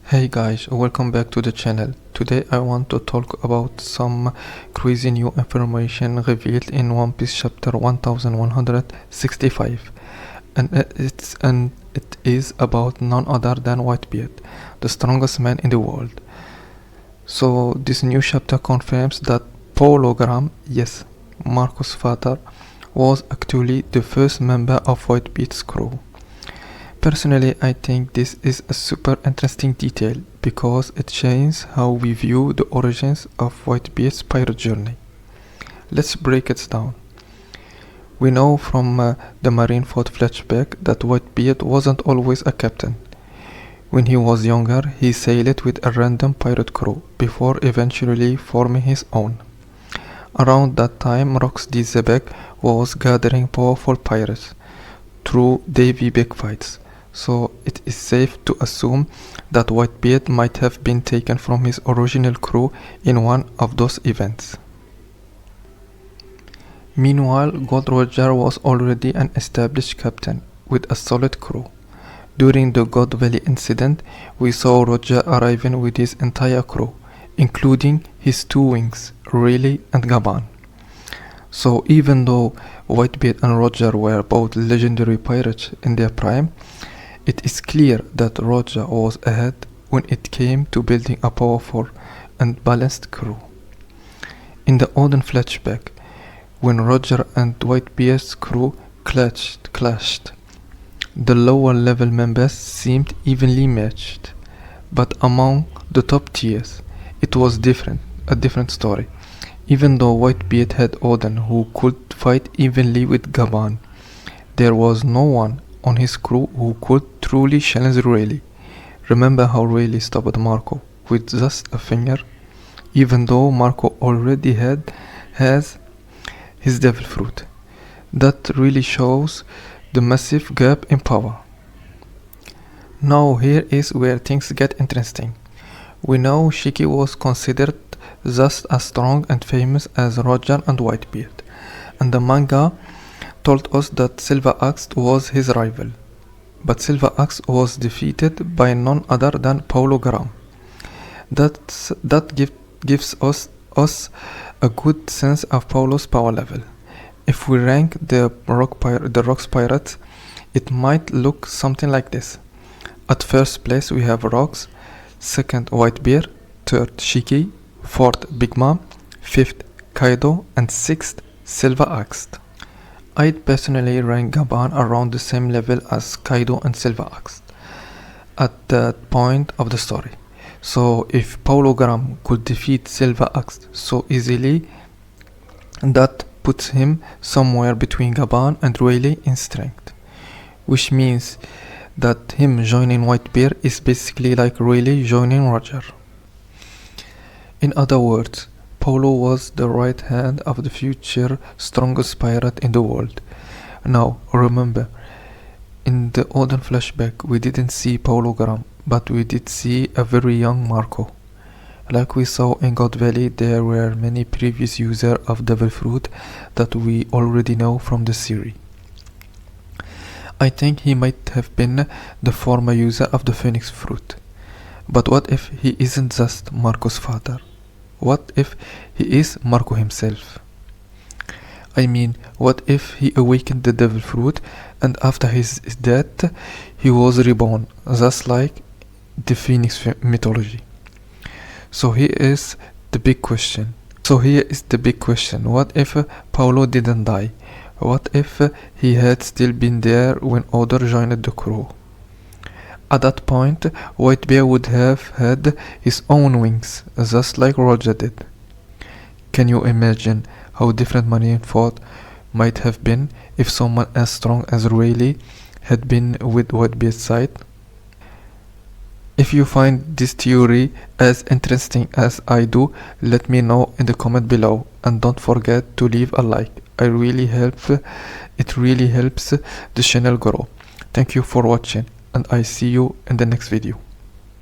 Hey guys, welcome back to the channel. Today I want to talk about some crazy new information revealed in One Piece chapter 1165, and it is about none other than Whitebeard, the strongest man in the world. So this new chapter confirms that Polo Gram, yes, Marco's father, was actually the first member of Whitebeard's crew. Personally, I think this is a super interesting detail because it changes how we view the origins of Whitebeard's pirate journey. Let's break it down. We know from the Marineford flashback that Whitebeard wasn't always a captain. When he was younger, he sailed with a random pirate crew before eventually forming his own. Around that time, Roxy Zebek was gathering powerful pirates through daily big fights. So it is safe to assume that Whitebeard might have been taken from his original crew in one of those events. Meanwhile, Gold Roger was already an established captain with a solid crew. During the God Valley incident, we saw Roger arriving with his entire crew, including his two wings, Rayleigh and Gaban. So even though Whitebeard and Roger were both legendary pirates in their prime, it is clear that Roger was ahead when it came to building a powerful and balanced crew. In the Odin flashback, when Roger and Whitebeard's crew clashed, the lower level members seemed evenly matched, but among the top tiers, it was a different story. Even though Whitebeard had Odin who could fight evenly with Gaban, there was no one on his crew who could truly challenge Rayleigh. Remember how Rayleigh stopped Marco with just a finger? Even though Marco already has his devil fruit. That really shows the massive gap in power. Now here is where things get interesting. We know Shiki was considered just as strong and famous as Roger and Whitebeard, and the manga told us that Silver Axe was his rival. But Silver Axe was defeated by none other than Polo Gram. That gives us a good sense of Polo's power level. If we rank the Rocks Pirates, it might look something like this. At first place we have Rocks, second Whitebeard, third Shiki, fourth Big Mom, fifth Kaido, and sixth Silver Axe. I'd personally rank Gaban around the same level as Kaido and Silver Axe at that point of the story. So if Polo Gram could defeat Silver Axe so easily, that puts him somewhere between Gaban and Rayleigh in strength, which means that him joining Whitebeard is basically like Rayleigh joining Roger. In other words, Polo was the right hand of the future strongest pirate in the world. Now, remember, in the Odin flashback we didn't see Polo Gram, but we did see a very young Marco. Like we saw in God Valley, there were many previous users of Devil Fruit that we already know from the series. I think he might have been the former user of the Phoenix Fruit. But what if he isn't just Marco's father? What if he is Marco himself? I mean, what if he awakened the Devil Fruit and after his death he was reborn, just like the Phoenix mythology? So here is the big question. What if Polo didn't die? What if he had still been there when Oda joined the crew? At that point, Whitebeard would have had his own wings, just like Roger did. Can you imagine how different Marineford might have been if someone as strong as Rayleigh had been with Whitebeard's side? If you find this theory as interesting as I do, let me know in the comment below, and don't forget to leave a like. It really helps the channel grow. Thank you for watching, and I see you in the next video.